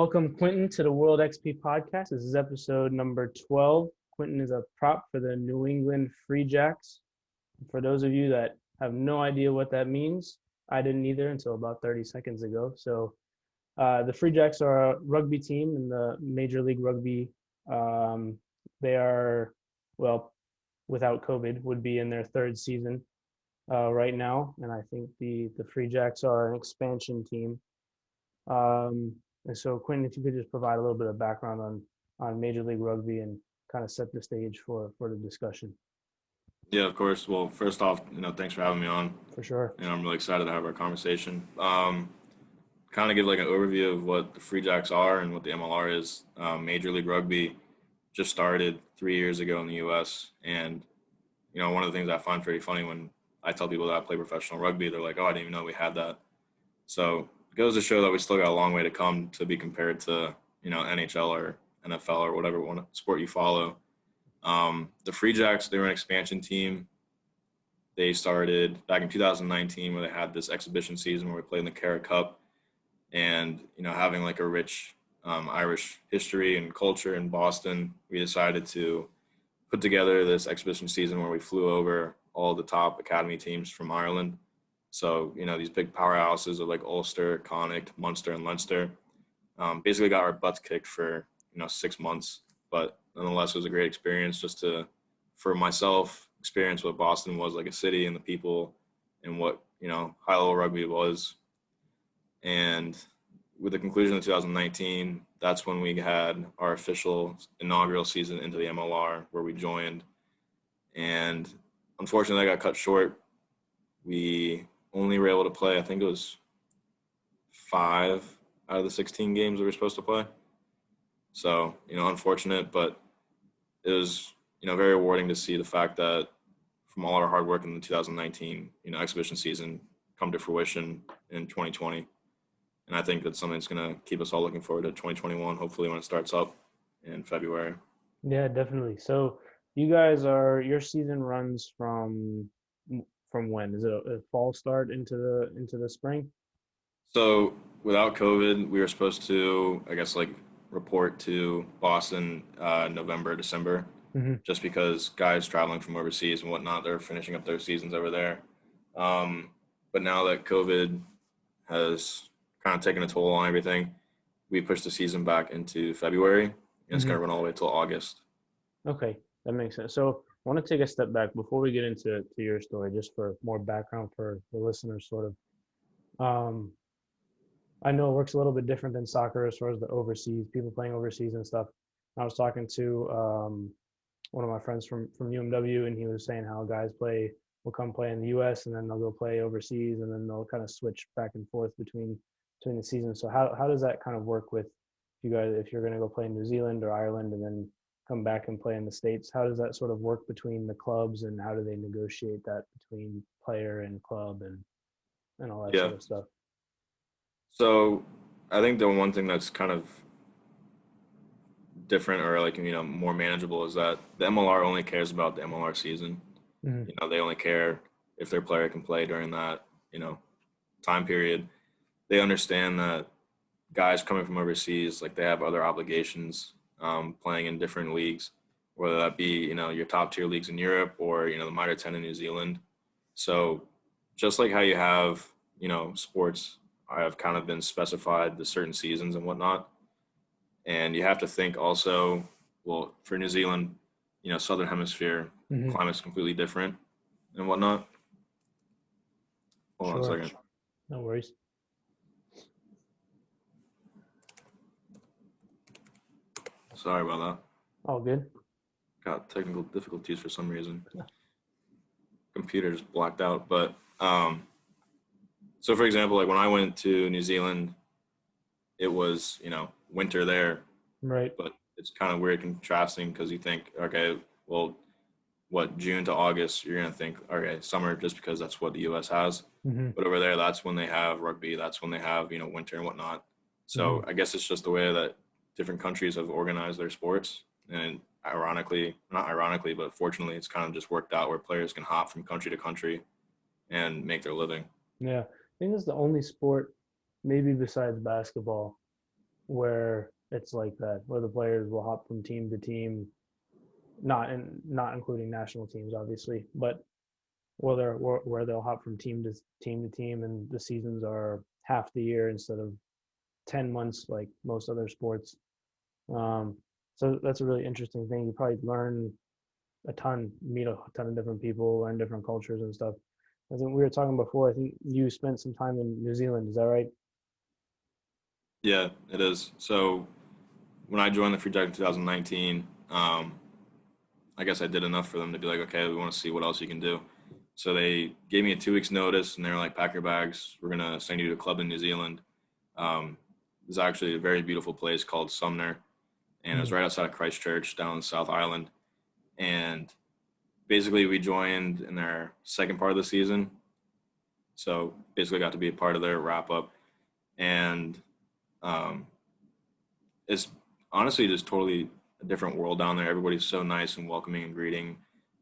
Welcome, Quentin, to the World XP podcast. This is episode number 12. Quentin is a prop for the New England Free Jacks. For those of you that have no idea what that means, I didn't either until about 30 seconds ago. So the Free Jacks are a rugby team in the Major League Rugby. They are, well, without COVID, would be in their third season right now. And I think the Free Jacks are an expansion team. And so, Quentin, if you could just provide a little bit of background on Major League Rugby and kind of set the stage for the discussion. Yeah, of course. Well, first off, thanks for having me on. For sure. And I'm really excited to have our conversation. Kind of give like an overview of what the Free Jacks are and what the MLR is. Major League Rugby just started 3 years ago in the U.S. And, one of the things I find pretty funny when I tell people that I play professional rugby, they're like, oh, I didn't even know we had that. So it goes to show that we still got a long way to come to be compared to, NHL or NFL or whatever sport you follow. The Free Jacks, they were an expansion team. They started back in 2019 where they had this exhibition season where we played in the Cara Cup. And, having like a rich Irish history and culture in Boston, we decided to put together this exhibition season where we flew over all the top academy teams from Ireland. So, these big powerhouses of like Ulster, Connacht, Munster, and Leinster basically got our butts kicked for, 6 months. But nonetheless, it was a great experience just for myself, experience what Boston was like a city and the people and what, high-level rugby was. And with the conclusion of 2019, that's when we had our official inaugural season into the MLR where we joined. And unfortunately, that got cut short. We only were able to play, I think it was 5 out of the 16 games we were supposed to play. So, unfortunate, but it was, very rewarding to see the fact that from all our hard work in the 2019, exhibition season come to fruition in 2020. And I think that's something that's going to keep us all looking forward to 2021, hopefully when it starts up in February. Yeah, definitely. So you guys your season runs from when? Is it a fall start into the spring? So without COVID, we were supposed to, I guess, report to Boston November, December, just because guys traveling from overseas and whatnot, they're finishing up their seasons over there. But now that COVID has kind of taken a toll on everything, we pushed the season back into February, and it's going to run all the way till August. Okay, that makes sense. So I want to take a step back before we get into your story, just for more background for the listeners, sort of. I know it works a little bit different than soccer as far as the overseas, people playing overseas and stuff. I was talking to one of my friends from UMW, and he was saying how guys will come play in the U.S. and then they'll go play overseas, and then they'll kind of switch back and forth between the seasons. So how does that kind of work with you guys if you're going to go play in New Zealand or Ireland and then come back and play in the States? How does that sort of work between the clubs, and how do they negotiate that between player and club and all that sort of stuff? So I think the one thing that's kind of different or more manageable is that the MLR only cares about the MLR season. They only care if their player can play during that, time period. They understand that guys coming from overseas, they have other obligations playing in different leagues, whether that be, your top tier leagues in Europe or, the Mitre 10 in New Zealand. So just like how you have, sports have kind of been specified the certain seasons and whatnot. And you have to think also, well, for New Zealand, Southern Hemisphere, climate's completely different and whatnot. Hold on a second. No worries. Sorry about that. All good. Got technical difficulties for some reason. Computer just blacked out. But so for example, when I went to New Zealand, it was, winter there. Right. But it's kind of weird contrasting because you think, okay, well, June to August, you're going to think, okay, summer, just because that's what the U.S. has. But over there, that's when they have rugby. That's when they have, winter and whatnot. So I guess it's just the way that different countries have organized their sports. And not ironically, but fortunately, it's kind of just worked out where players can hop from country to country and make their living. Yeah. I think it's the only sport, maybe besides basketball, where it's like that, where the players will hop from team to team, not including national teams, obviously, but where they'll hop from team to team, and the seasons are half the year instead of 10 months like most other sports. Um, so that's a really interesting thing. You probably learn a ton, meet a ton of different people, learn different cultures and stuff. I think we were talking before. I think you spent some time in New Zealand. Is that right? Yeah, it is. So when I joined the Free Jack in 2019, I guess I did enough for them to be like, okay, we want to see what else you can do. So they gave me a 2 weeks notice, and they were like, pack your bags. We're gonna send you to a club in New Zealand. It's actually a very beautiful place called Sumner, and it was Mhm. right outside of Christchurch down on the South Island. And basically, we joined in their second part of the season. So basically, got to be a part of their wrap up, and um, it's honestly just totally a different world down there. Everybody's so nice and welcoming and greeting.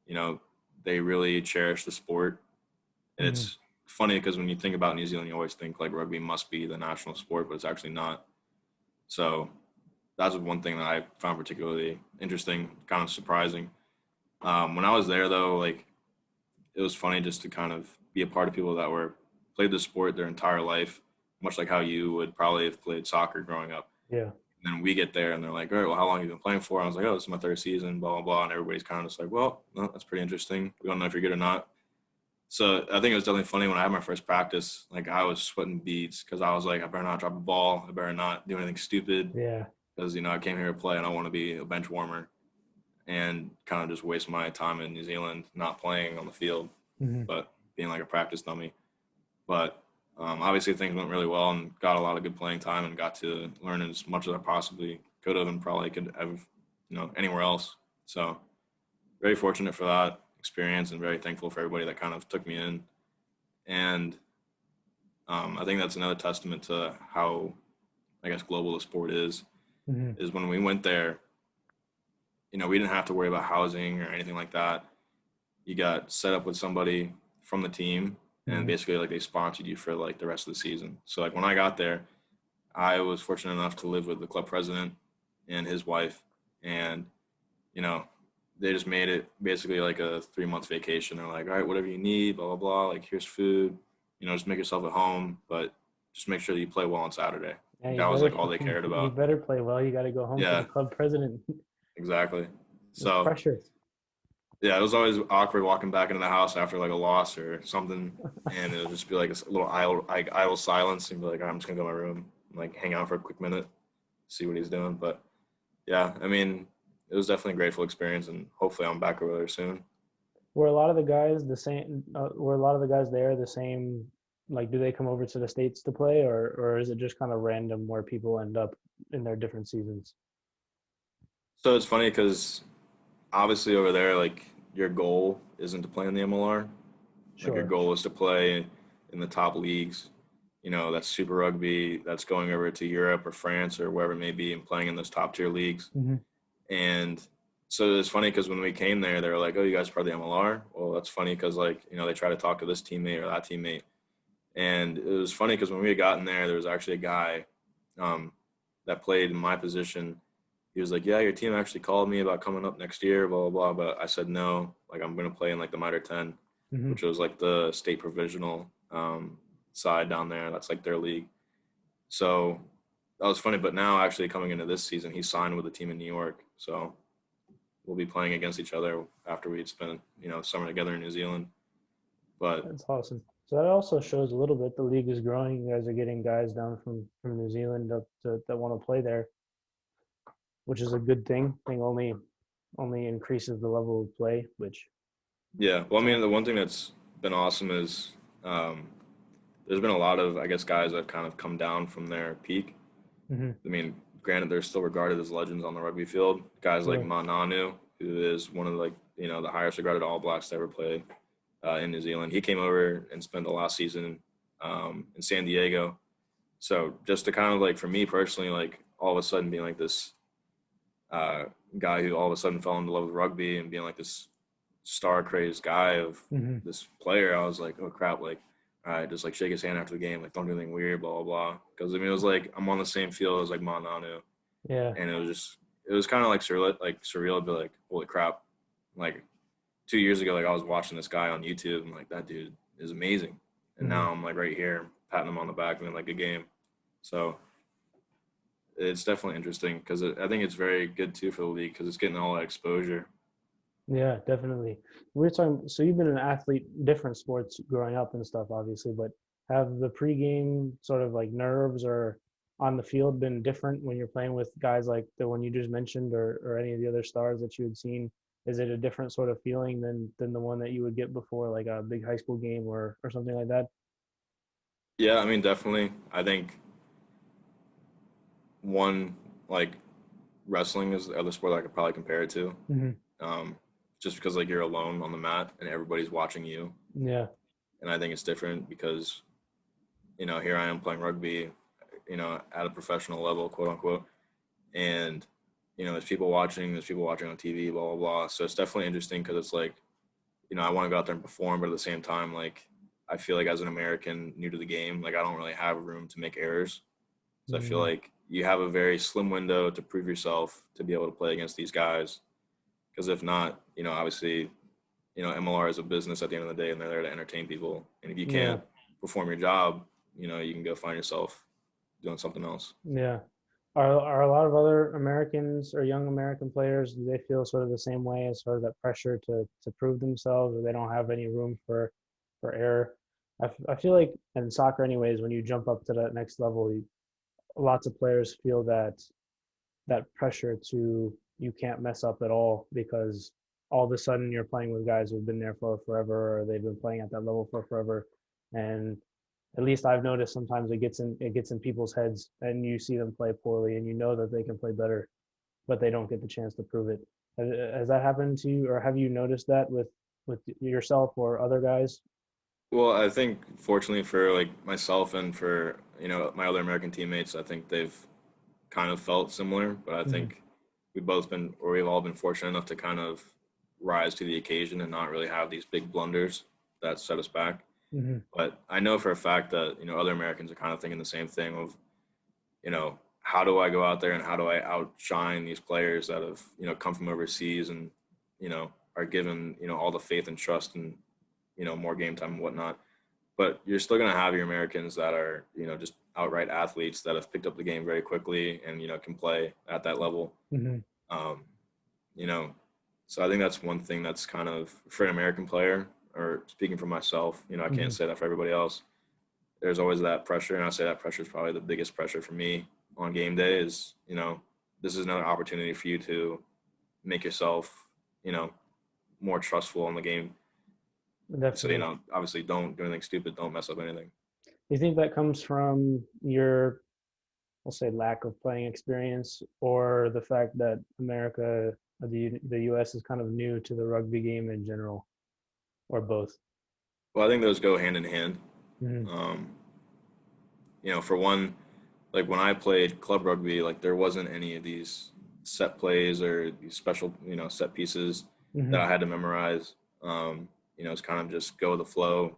You know, they really cherish the sport. And Mhm. it's funny because when you think about New Zealand, you always think like rugby must be the national sport, but it's actually not. So that's one thing that I found particularly interesting, kind of surprising. When I was there, though, like it was funny just to kind of be a part of people that were played the sport their entire life, much like how you would probably have played soccer growing up. Yeah. And then we get there and they're like, all right, well, how long have you been playing for? I was like, oh, this is my third season, blah, blah, blah. And everybody's kind of just like, well, no, that's pretty interesting. We don't know if you're good or not. So I think it was definitely funny when I had my first practice. Like I was sweating beads because I was like, I better not drop a ball. I better not do anything stupid Yeah. because, I came here to play and I want to be a bench warmer and kind of just waste my time in New Zealand not playing on the field, Mhm. but being like a practice dummy. But obviously things went really well and got a lot of good playing time and got to learn as much as I possibly could have and probably could have, anywhere else. So very fortunate for that experience and very thankful for everybody that kind of took me in. And I think that's another testament to how, I guess, global the sport Mhm. is when we went there, we didn't have to worry about housing or anything like that. You got set up with somebody from the team and Mhm. basically like they sponsored you for like the rest of the season. So like when I got there, I was fortunate enough to live with the club president and his wife, and you know, they just made it basically like a 3 month vacation. They're like, all right, whatever you need, blah blah blah. Like here's food, just make yourself at home, but just make sure that you play well on Saturday. Yeah, Like you that was better like all they cared you about. better play well. You got to go home to the Yeah, club president. exactly. It's So pressure. yeah, it was always awkward walking back into the house after like a loss or something, and it would just be like a little idle silence, and be like, "All right, I'm just gonna go to my room, and, like hang out for a quick minute, see what he's doing." But yeah, I mean, it was definitely a grateful experience, and hopefully I'm back over there soon. Were a lot of the guys the same? Were a lot of the guys there the same? Like, do they come over to the States to play, or is it just kind of random where people end up in their different seasons? So it's funny because obviously over there, like your goal isn't to play in the MLR. Like your Sure. goal is to play in the top leagues. That's Super Rugby. That's going over to Europe or France or wherever it may be and playing in those top tier leagues. Hmm. And so it's funny because when we came there, they were like, "Oh, you guys are part of the MLR." Well, that's funny because like they try to talk to this teammate or that teammate, and it was funny because when we had gotten there was actually a guy um, that played in my position. He was like, "Yeah, your team actually called me about coming up next year, blah blah blah." But I said no. Like I'm gonna play in like the Mitre 10, Hmm. which was like the state provisional side down there. That's like their league. So that was funny. But now actually coming into this season, he signed with a team in New York. So we'll be playing against each other after we'd spent summer together in New Zealand. But That's awesome. So that also shows a little bit the league is growing. You guys are getting guys down from New Zealand up to that want to play there, which is a good thing. I think only increases the level of play, which yeah, well, I mean, so. the one thing that's been awesome is um, there's been a lot of, I guess, guys that have kind of come down from their peak. Hmm. I mean, granted, they're still regarded as legends on the rugby field. Guys like Sure. Mananu, who is one of the, like, the highest regarded All Blacks to ever play in New Zealand. He came over and spent the last season in San Diego. So just to kind of like, for me personally, like all of a sudden being like this uh, guy who all of a sudden fell in love with rugby and being like this star crazed guy of Hmm. this player, I was like, oh crap, like, all right, just like shake his hand after the game, like don't do anything weird, blah blah blah. Because I mean, it was like I'm on the same field as like Mananu, Yeah. and it was kind of like surreal to be like, holy crap, like 2 years ago, like I was watching this guy on YouTube, and like that dude is amazing, and Hmm. now I'm like right here patting him on the back and then like a game. So it's definitely interesting because I think it's very good too for the league because it's getting all that exposure. Yeah, definitely. We're talking, so you've been an athlete, different sports growing up and stuff, obviously, but have the pregame sort of like nerves or on the field been different when you're playing with guys like the one you just mentioned or any of the other stars that you had seen? Is it a different sort of feeling than the one that you would get before like a big high school game or something like that? Yeah, I mean, definitely. I think one like wrestling is the other sport I could probably compare it to. Hmm. Um, just because like you're alone on the mat and everybody's watching you, Yeah. and I think it's different because here I am playing rugby, at a professional level, quote unquote, and there's people watching on TV, blah blah blah. So it's definitely interesting because it's like I want to go out there and perform, but at the same time, like I feel like as an American new to the game, like I don't really have room to make errors. So I feel Mm. like you have a very slim window to prove yourself to be able to play against these guys. Because if not, obviously, MLR is a business at the end of the day, and they're there to entertain people. And if you Yeah. can't perform your job, you can go find yourself doing something else. Yeah. Are a lot of other Americans or young American players, do they feel sort of the same way as sort of that pressure to prove themselves, or they don't have any room for error? I feel like in soccer anyways, when you jump up to that next level, lots of players feel that pressure to you can't mess up at all because all of a sudden you're playing with guys who've been there for forever or they've been playing at that level for forever. And at least I've noticed sometimes it gets in people's heads and you see them play poorly and you know that they can play better, but they don't get the chance to prove it. Has that happened to you, or have you noticed that with yourself or other guys? Well, I think fortunately for like myself and for my other American teammates, I think they've kind of felt similar. But I Hmm. think we've all been fortunate enough to kind of rise to the occasion and not really have these big blunders that set us back. Hmm. But I know for a fact that other Americans are kind of thinking the same thing of how do I go out there and how do I outshine these players that have come from overseas and are given all the faith and trust and more game time and whatnot. But you're still going to have your Americans that are just outright athletes that have picked up the game very quickly and can play at that level. Hmm. Um, you know, so I think that's one thing that's kind of for an American player, or speaking for myself, I Hmm. can't say that for everybody else. There's always that pressure, and I say that pressure is probably the biggest pressure for me on game day. Is this is another opportunity for you to make yourself, you know, more trustful in the game. So Definitely. obviously, don't do anything stupid. Don't mess up anything. Do you think that comes from your, we'll say, lack of playing experience, or the fact that America, the U.S. is kind of new to the rugby game in general, or both? Well, I think those go hand in hand. Hmm. Um, for one, like when I played club rugby, like there wasn't any of these set plays or these special, set pieces that I Hmm. had to memorize. It's kind of just go with the flow,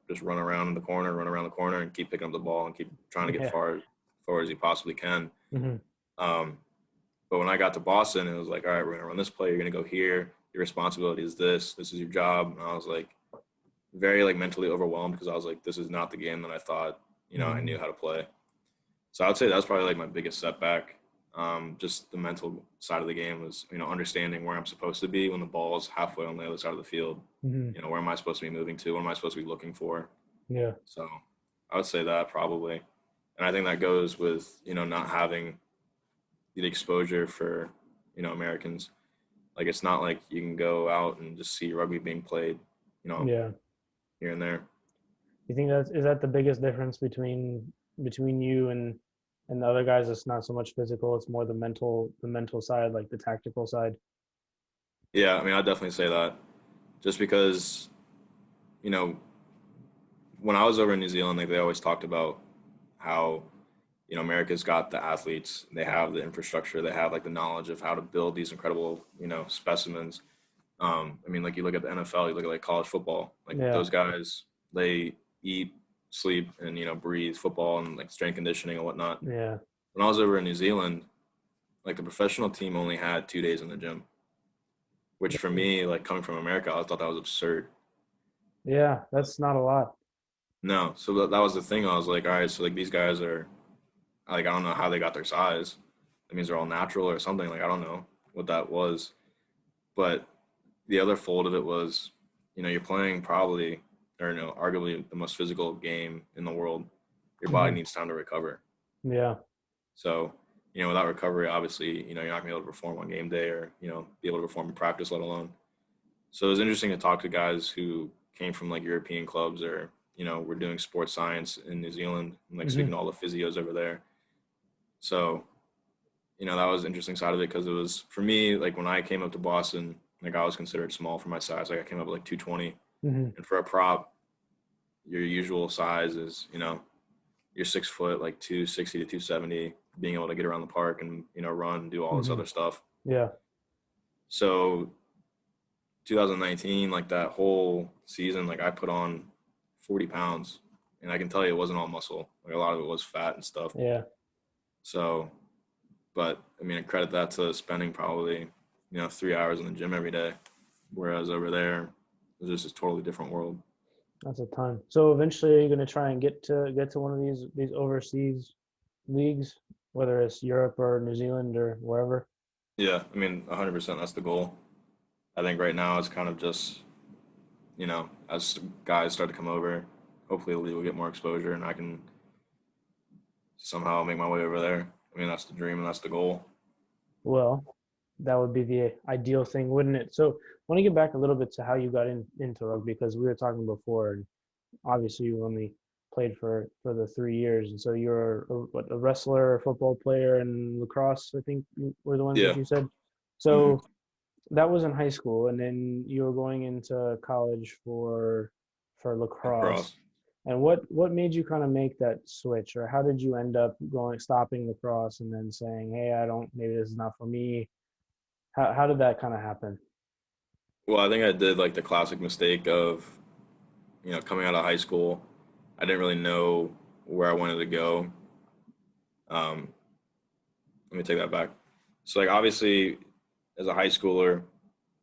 just run around the corner and keep picking up the ball and keep trying to get Yeah. far as you possibly can. Hmm. Um, but when I got to Boston, it was like, all right, we're going to run this play. You're going to go here. Your responsibility is this. This is your job. And I was like very like mentally overwhelmed because I was like, this is not the game that I thought, I Hmm. knew how to play. So I would say that's probably like my biggest setback. Just the mental side of the game was, understanding where I'm supposed to be when the ball is halfway on the other side of the field. Hmm. Where am I supposed to be moving to? What am I supposed to be looking for? Yeah. So I would say that probably. And I think that goes with, not having the exposure for, Americans. Like it's not like you can go out and just see rugby being played, you know, Yeah. here and there. You think that the biggest difference between you and the other guys? It's not so much physical; it's more the mental side, like the tactical side. Yeah, I mean, I'd definitely say that just because, you know, when I was over in New Zealand, like they always talked about how, America's got the athletes, they have the infrastructure, they have like the knowledge of how to build these incredible, specimens. I mean, like you look at the NFL, you look at like college football, like Yeah. those guys, they eat, sleep and, breathe football and like strength conditioning and whatnot. Yeah. When I was over in New Zealand, like the professional team only had 2 days in the gym, which for me, like coming from America, I thought that was absurd. Yeah, that's not a lot. No, so that was the thing. I was like, all right, so like these guys are like, I don't know how they got their size. That means they're all natural or something. Like, I don't know what that was. But the other fold of it was, you're playing probably, or arguably the most physical game in the world. Your body Mhm. needs time to recover. Yeah. So, without recovery, obviously, you're not gonna be able to perform on game day or, be able to perform in practice, let alone. So it was interesting to talk to guys who came from like European clubs or, were doing sports science in New Zealand and like speaking Hmm. to all the physios over there. So, that was an interesting side of it because it was for me, like when I came up to Boston, like I was considered small for my size. Like I came up at like 220. Hmm. And for a prop, your usual size is, you're 6 foot, like 260 to 270, being able to get around the park and, run, do all this Hmm. other stuff. Yeah. So 2019, like that whole season, like I put on 40 pounds and I can tell you it wasn't all muscle. Like a lot of it was fat and stuff. Yeah. So, but I mean, I credit that to spending probably, 3 hours in the gym every day. Whereas over there, it was just a totally different world. That's a ton. So eventually, you're gonna try and get to one of these overseas leagues, whether it's Europe or New Zealand or wherever. Yeah, I mean, 100% that's the goal. I think right now it's kind of just, as guys start to come over, hopefully the league will get more exposure and I can somehow make my way over there. I mean, that's the dream and that's the goal. Well, that would be the ideal thing, wouldn't it? So, I want to get back a little bit to how you got into rugby because we were talking before, and obviously you only played for the 3 years, and so you're a wrestler, a football player, and lacrosse. I think were the ones that Yeah. you said. Hmm. So that was in high school, and then you were going into college for lacrosse. Across. And what made you kind of make that switch, or how did you end up stopping lacrosse and then saying, "Hey, I don't, maybe this is not for me." How did that kind of happen? Well, I think I did like the classic mistake of, coming out of high school. I didn't really know where I wanted to go. Um, Let me take that back. So, like, obviously, as a high schooler,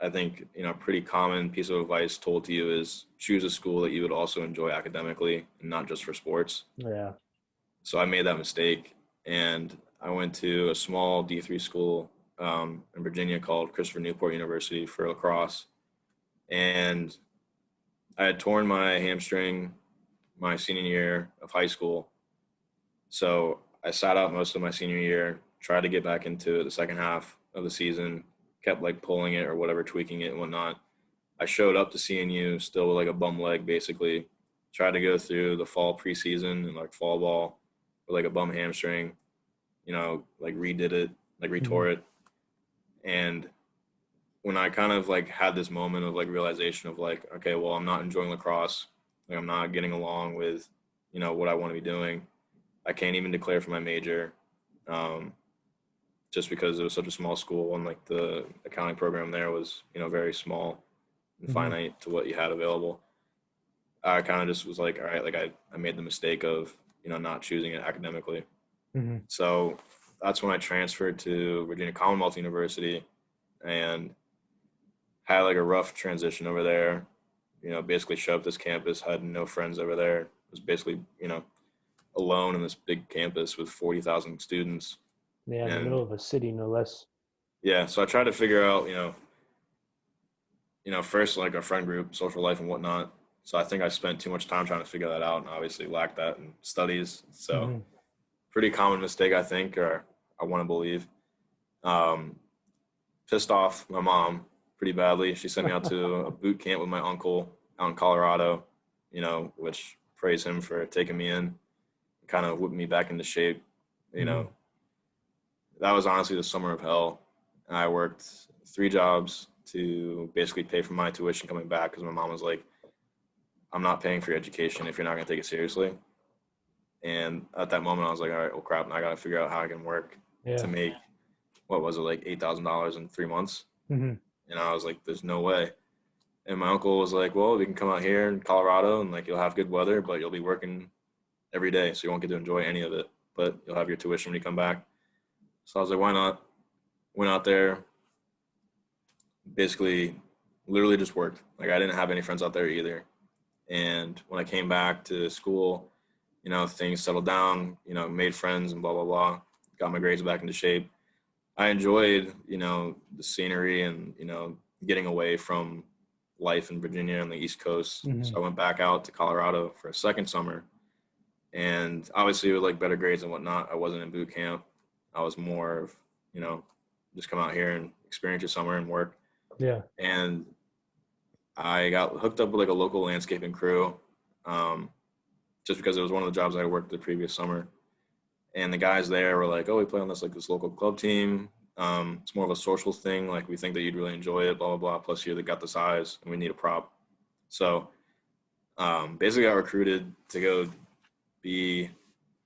I think, a pretty common piece of advice told to you is choose a school that you would also enjoy academically and not just for sports. Yeah. So I made that mistake and I went to a small D3 school in Virginia called Newport University for lacrosse. And I had torn my hamstring my senior year of high school. So I sat out most of my senior year, tried to get back into it the second half of the season, kept like pulling it or whatever, tweaking it and whatnot. I showed up to CNU still with like a bum leg, basically. Tried to go through the fall preseason and like fall ball with like a bum hamstring, like redid it, like Hmm. retore it. And when I kind of like had this moment of like realization of like, okay, well, I'm not enjoying lacrosse. Like I'm not getting along with, what I want to be doing. I can't even declare for my major, um, just because it was such a small school and like the accounting program there was, very small and Hmm. finite to what you had available. I kind of just was like, all right, like I made the mistake of, not choosing it academically. Hmm. So that's when I transferred to Virginia Commonwealth University and had like a rough transition over there. Basically showed up this campus, had no friends over there. Was basically, alone in this big campus with 40,000 students. Yeah, in the middle And of a city, no less. yeah, so I tried to figure out, first like a friend group, social life and whatnot. So I think I spent too much time trying to figure that out and obviously lacked that in studies. So Hmm. pretty common mistake, I think, or I want to believe. Um, Pissed off my mom pretty badly. She sent me out to a boot camp with my uncle out in Colorado, which praise him for taking me in, kind of whipped me back into shape. You Hmm. know, that was honestly the summer of hell. I worked 3 jobs to basically pay for my tuition coming back because my mom was like, I'm not paying for your education if you're not going to take it seriously. And at that moment, I was like, all right, well, crap, now I got to figure out how I can work to Yeah. make, what was it, like $8,000 in 3 months? Hmm. And I was like, there's no way. And my uncle was like, well, we can come out here in Colorado and like you'll have good weather, but you'll be working every day, so you won't get to enjoy any of it, but you'll have your tuition when you come back. So I was like, why not? Went out there, basically, literally just worked. Like I didn't have any friends out there either. And when I came back to school, things settled down, made friends and blah, blah, blah, got my grades back into shape. I enjoyed, the scenery and, getting away from life in Virginia on the East Coast. Mm-hmm. So I went back out to Colorado for a second summer. And obviously with like better grades and whatnot, I wasn't in boot camp. I was more of, just come out here and experience your summer and work. Yeah. And I got hooked up with like a local landscaping crew, just because it was one of the jobs I worked the previous summer. And the guys there were like, "Oh, we play on this local club team. It's more of a social thing. Like we think that you'd really enjoy it. Blah blah blah. Plus, you got the size, and we need a prop." So basically, I got recruited to go be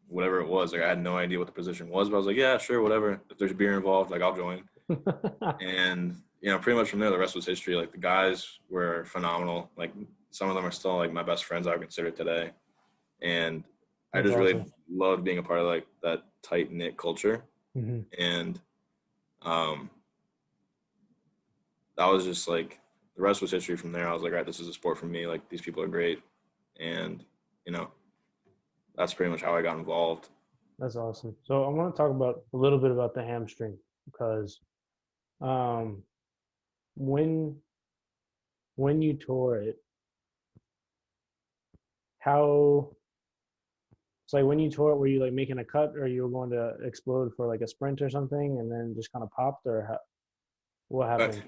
whatever it was. Like I had no idea what the position was, but I was like, "Yeah, sure, whatever. If there's beer involved, like I'll join." And pretty much from there, the rest was history. Like the guys were phenomenal. Like some of them are still like my best friends I would consider today. And I just really loved being a part of like that tight knit culture. Mm-hmm. And that was just like the rest was history from there. I was like, all right, this is a sport for me. Like these people are great. And, that's pretty much how I got involved. That's awesome. So I want to talk about a little bit about the hamstring because when you tore it, it's like when you tore it, were you like making a cut or you were going to explode for like a sprint or something and then just kind of popped or what happened?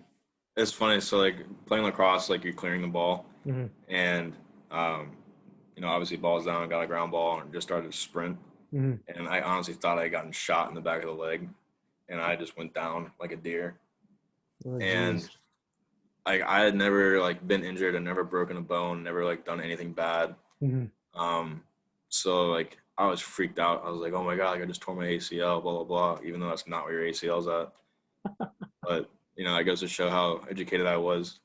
It's funny. So like playing lacrosse, like you're clearing the ball Mm-hmm. and, obviously ball's down, got a ground ball and just started to sprint. Mm-hmm. And I honestly thought I had gotten shot in the back of the leg and I just went down like a deer. Oh, and I had never like been injured and never broken a bone, never like done anything bad. Mm-hmm. So like I was freaked out. I was like, oh my God, like I just tore my ACL, blah, blah, blah, even though that's not where your ACL's at. But, it goes to show how educated I was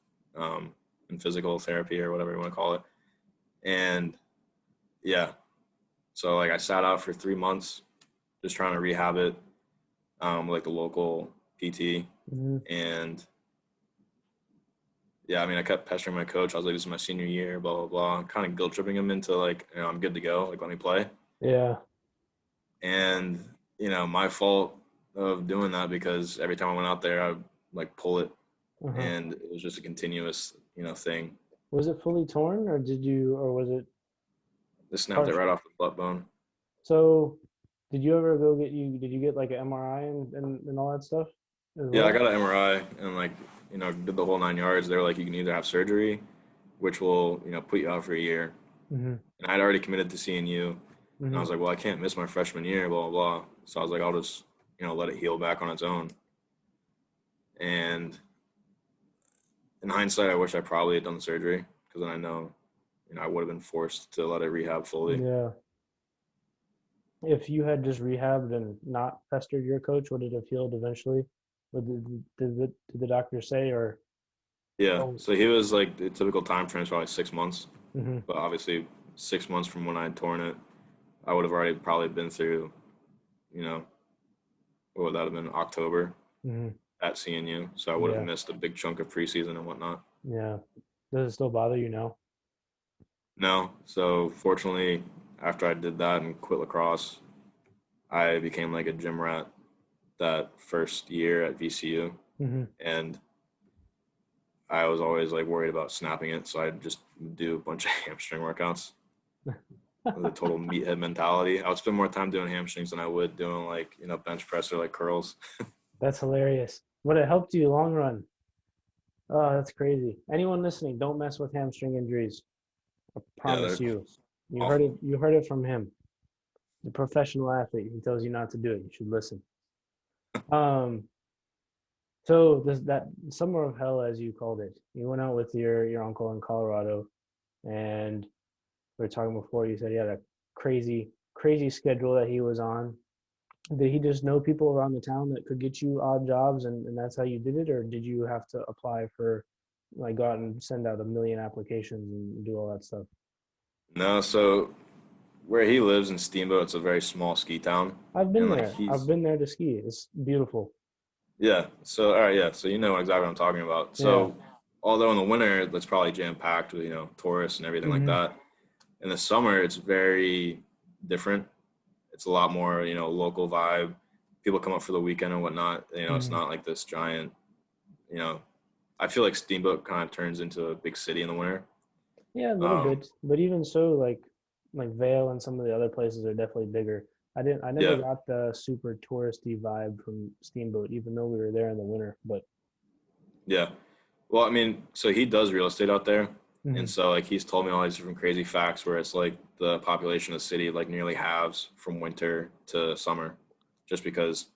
in physical therapy or whatever you want to call it. And yeah, so like I sat out for 3 months just trying to rehab it with like the local PT. Mm-hmm. And yeah, I mean, I kept pestering my coach. I was like, this is my senior year, blah, blah, blah. Kind of guilt tripping him into like, I'm good to go. Like, let me play. Yeah. And, my fault of doing that because every time I went out there, I would like pull it. Uh-huh. And it was just a continuous, thing. Was it fully torn or was it? They snapped it right off the butt bone. So did you ever did you get like an MRI and all that stuff? Yeah, I got an MRI and like, did the whole 9 yards. They were like, you can either have surgery, which will, put you out for a year. Mm-hmm. And I'd already committed to CNU. Mm-hmm. And I was like, well, I can't miss my freshman year, blah, blah, blah. So I was like, I'll just, let it heal back on its own. And in hindsight, I wish I probably had done the surgery because then I know, I would have been forced to let it rehab fully. Yeah. If you had just rehabbed and not pestered your coach, would it have healed eventually? What did the doctor say or? Yeah. Oh. So he was like, the typical time frame is probably 6 months. Mm-hmm. But obviously 6 months from when I had torn it, I would have already probably been through, what would that have been, October Mm-hmm. at CNU. So I would have missed a big chunk of preseason and whatnot. Yeah. Does it still bother you now? No. So fortunately, after I did that and quit lacrosse, I became like a gym rat that first year at VCU. Mm-hmm. And I was always like worried about snapping it. So I'd just do a bunch of hamstring workouts. The total meathead mentality. I would spend more time doing hamstrings than I would doing like, bench press or like curls. That's hilarious. Would it helped you long run? Oh, that's crazy. Anyone listening, don't mess with hamstring injuries. I promise you. You heard it from him. The professional athlete. He tells you not to do it. You should listen. So that summer of hell, as you called it, you went out with your uncle in Colorado, and we were talking before. You said he had a crazy schedule that he was on. Did he just know people around the town that could get you odd jobs, and that's how you did it, or did you have to apply for, like, go out and send out 1 million applications and do all that stuff? No, so where he lives in Steamboat, it's a very small ski town, I've been and like there. I've he's been there to ski. It's beautiful. yeah. So all right, yeah. So you know exactly what I'm talking about. Yeah. So although in the winter it's probably jam packed with tourists and everything like Hmm. that, in the summer it's very different. It's a lot more local vibe. People come up for the weekend and whatnot. It's Hmm. not like this giant. You know, I feel like Steamboat kind of turns into a big city in the winter. Yeah, a little Um, bit. But even so, like Vale and some of the other places are definitely bigger. I never yeah, got the super touristy vibe from Steamboat, even though we were there in the winter. But yeah. Well, I mean, so he does real estate out there, and mhm, so like he's told me all these different crazy facts where it's like the population of the city like nearly halves from winter to summer, just because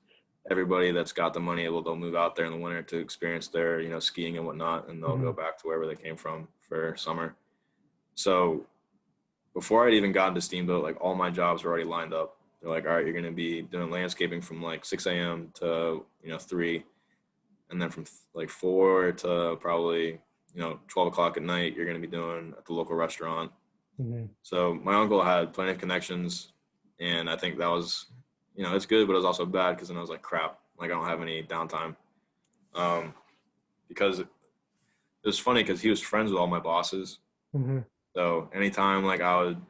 everybody that's got the money they'll move out there in the winter to experience their skiing and whatnot, and they'll go mhm, back to wherever they came from for summer. So before I'd even gotten to Steamboat, like all my jobs were already lined up. They're like, all right, you're going to be doing landscaping from like 6 a.m. to 3, and then from like 4 to probably 12 o'clock at night you're going to be doing at the local restaurant. mhm. So my uncle had plenty of connections, and I think that was it's good, but it was also bad because then I was like, crap, like I don't have any downtime. um because it was funny because he was friends with all my bosses. Mhm. So anytime like I would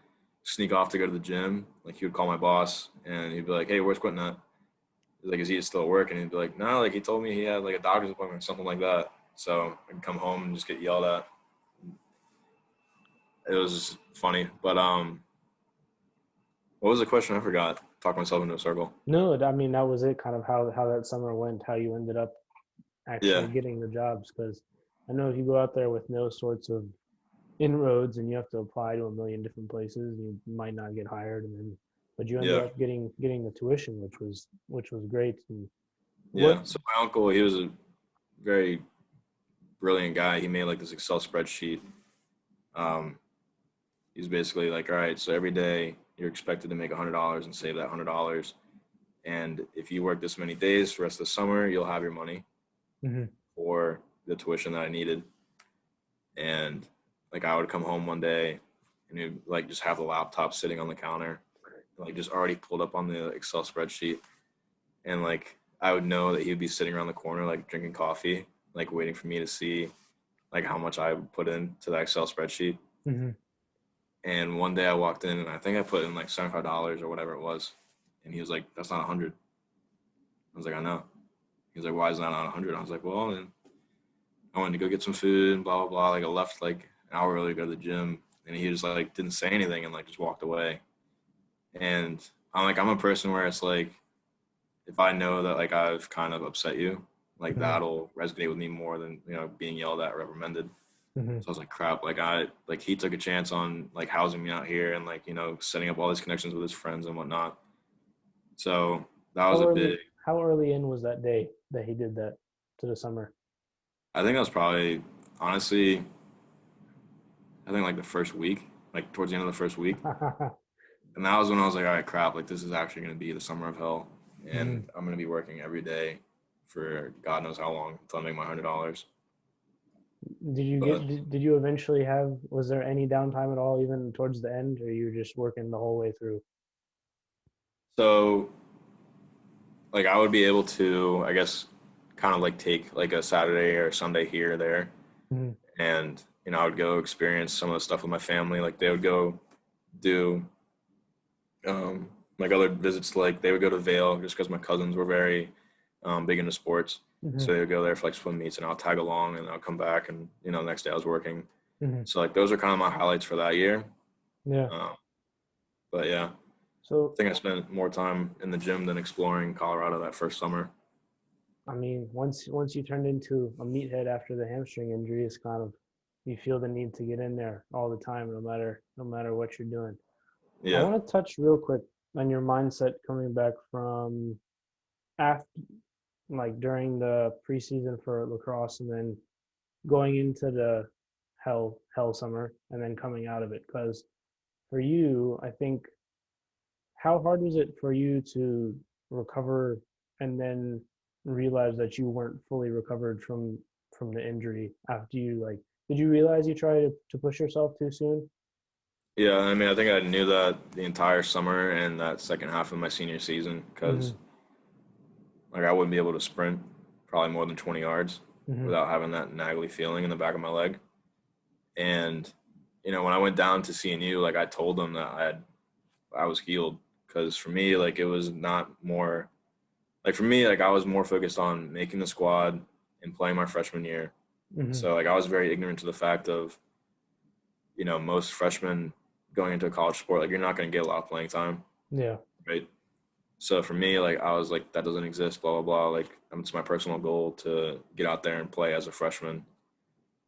sneak off to go to the gym, like he would call my boss and he'd be like, hey, where's Quentin at? He's like, is he still at work? And he'd be like, no, like he told me he had like a doctor's appointment or something like that. So I'd come home and just get yelled at. It was funny. But what was the question? I forgot. Talk myself into a circle. No, I mean that was it. Kind of how that summer went. How you ended up Yeah. actually getting the jobs. Because I know if you go out there with no sorts of inroads and you have to apply to a million different places, you might not get hired. And then, but you ended Yeah. up getting the tuition, which was great. And Yeah. what? So my uncle, he was a very brilliant guy. He made like this Excel spreadsheet. Um, he's basically like, all right, so every day you're expected to make $100 and save that $100. And if you work this many days for the rest of the summer, you'll have your money Mhm. for the tuition that I needed. And like I would come home one day and he'd like just have the laptop sitting on the counter, like just already pulled up on the Excel spreadsheet. And like I would know that he would be sitting around the corner, like drinking coffee, like waiting for me to see like how much I put into that Excel spreadsheet. Mhm. And one day I walked in and I think I put in like $75 or whatever it was. And he was like, that's not 100. I was like, I know. He was like, why is that not 100? I was like, well, and I went to go get some food and blah, blah, blah. Like I left like an hour early to go to the gym. And he just like didn't say anything and like just walked away. And I'm a person where it's like, if I know that like I've kind of upset you, like Mhm. that'll resonate with me more than, being yelled at, reprimanded. Mhm. So I was like, crap, like he took a chance on like housing me out here and like, setting up all these connections with his friends and whatnot. So that was How a early big, how early in was that day that he did that to the summer? I think that was probably, honestly, I think like the first week, like towards the end of the first week. And that was when I was like, all right, crap, like this is actually going to be the summer of hell. And Mhm. I'm going to be working every day for God knows how long until I make my $100. But Did you eventually have, was there any downtime at all even towards the end, or you were just working the whole way through? so like I would be able to, I guess, kind of like take like a Saturday or Sunday here or there. Mhm. And, I would go experience some of the stuff with my family. Like they would go do like other visits, like they would go to Vale just because my cousins were very big into sports. So Mhm. they would go there for like swim meets and I'll tag along and I'll come back and, the next day I was working. Mhm. So like those are kind of my highlights for that year. Yeah. Um, but yeah, I So, think I spent more time in the gym than exploring Colorado that first summer. I mean, once you turned into a meathead after the hamstring injury, it's kind of, you feel the need to get in there all the time, no matter what you're doing. I Yeah. want to touch real quick on your mindset coming back from after, like during the preseason for lacrosse, and then going into the hell summer, and then coming out of it. Because for you, I think, how hard was it for you to recover and then realize that you weren't fully recovered from the injury after you, like, did you realize you tried to push yourself too soon? Yeah, I mean, I think I knew that the entire summer and that second half of my senior season because Hmm. like I wouldn't be able to sprint probably more than 20 yards Hmm. without having that naggly feeling in the back of my leg. And when I went down to CNU, like I told them that I was healed because for me, like it was not more like for me, like I was more focused on making the squad and playing my freshman year. Hmm. So like I was very ignorant to the fact of most freshmen going into a college sport, like you're not going to get a lot of playing time, Yeah. right? So for me, like I was like that doesn't exist, blah blah blah. Like it's my personal goal to get out there and play as a freshman,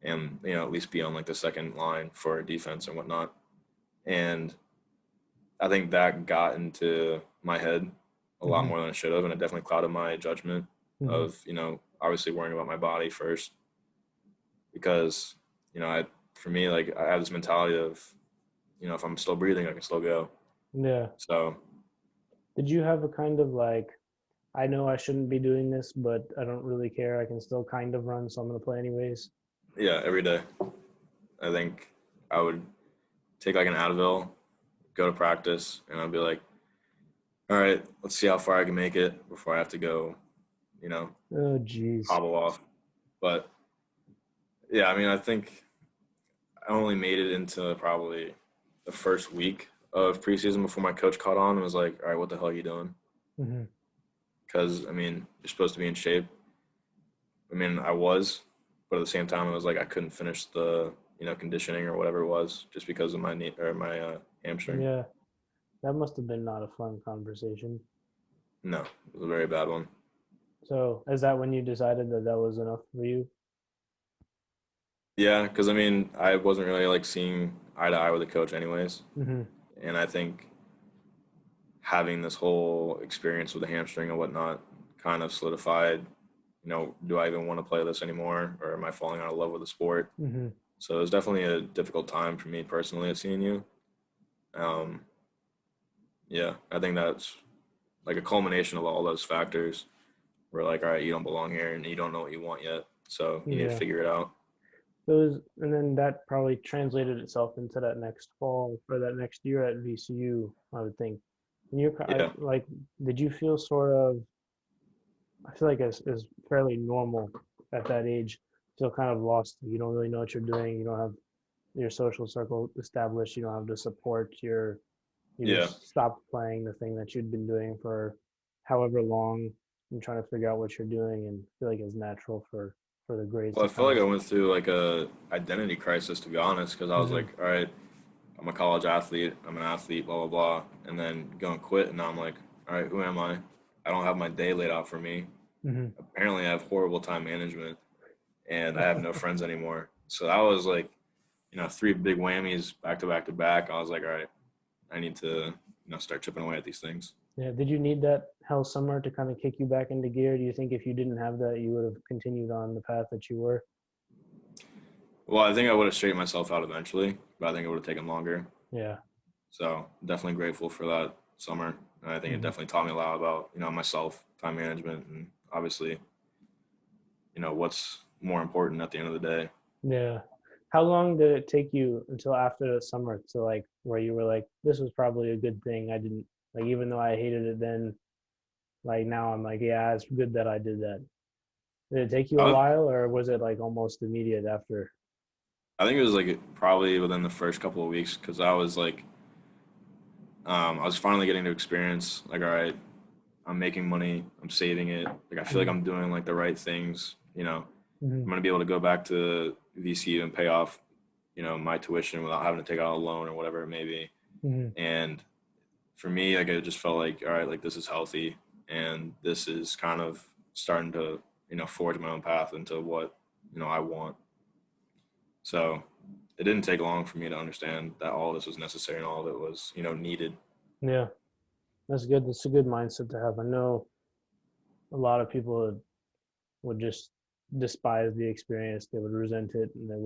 and at least be on like the second line for defense and whatnot. And I think that got into my head a lot Hmm. more than it should have, and it definitely clouded my judgment Hmm. of obviously worrying about my body first because I for me like I have this mentality of if I'm still breathing I can still go. Yeah. So Did you have a kind of like, I know I shouldn't be doing this, but I don't really care. I can still kind of run, so I'm gonna play anyways. yeah, every day I think I would take like an Advil, go to practice, and I'd be like, all right, let's see how far I can make it before I have to go, you know, Oh, geez. hobble off. But yeah, I mean, I think I only made it into probably the first week of preseason before my coach caught on and was like, all right, what the hell are you doing? Hmm. Because, I mean, you're supposed to be in shape. I mean, I was, but at the same time, it was like I couldn't finish the, conditioning or whatever it was just because of my knee or my hamstring. Yeah, that must have been not a fun conversation. No, it was a very bad one. So, is that when you decided that that was enough for you? Yeah, because I mean, I wasn't really like seeing eye to eye with the coach, anyways. Hmm. And I think having this whole experience with the hamstring and whatnot kind of solidified, do I even want to play this anymore or am I falling out of love with the sport? Hmm. So it was definitely a difficult time for me personally at CNU. Um, yeah, I think that's like a culmination of all those factors. We're like, all right, you don't belong here and you don't know what you want yet. So you need to Yeah. figure it out. Those, and then that probably translated itself into that next fall or that next year at VCU, I would think. And Yeah. like, did you feel sort of, I feel like it's fairly normal at that age, feel kind of lost. You don't really know what you're doing. You don't have your social circle established. You don't have the support. You Yeah. just stopped playing the thing that you'd been doing for however long and trying to figure out what you're doing and feel like it's natural for the grades Well, to I feel kind like of. I went through like a identity crisis to be honest, because I was Hmm. like, all right, I'm a college athlete, I'm an athlete, blah blah blah, and then go and quit, and now I'm like, all right, who am I? I don't have my day laid out for me. Hmm. Apparently, I have horrible time management, and I have no friends anymore. So that was like, three big whammies back to back to back. I was like, all right, I need to, start chipping away at these things. Yeah. Did you need that hell summer to kind of kick you back into gear? Do you think if you didn't have that, you would have continued on the path that you were? Well, I think I would have straightened myself out eventually, but I think it would have taken longer. Yeah. So definitely grateful for that summer. And I think it Hmm. definitely taught me a lot about, myself, time management, and obviously, what's more important at the end of the day. Yeah. How long did it take you until after the summer to like where you were like, this was probably a good thing. I didn't like, even though I hated it then, like now I'm like, yeah, it's good that I did that. Did it take you a I, while or was it like almost immediate after? I think it was like probably within the first couple of weeks because I was like, I was finally getting to experience like, all right, I'm making money, I'm saving it. Like I feel like Hmm. I'm doing like the right things. Hmm. I'm gonna be able to go back to VCU and pay off, my tuition without having to take out a loan or whatever it may be. Hmm. And for me, like it just felt like, all right, like this is healthy and this is kind of starting to, forge my own path into what, I want. So it didn't take long for me to understand that all of this was necessary and all of it was, needed. Yeah, that's good. That's a good mindset to have. I know a lot of people would just despise the experience. They would resent it and it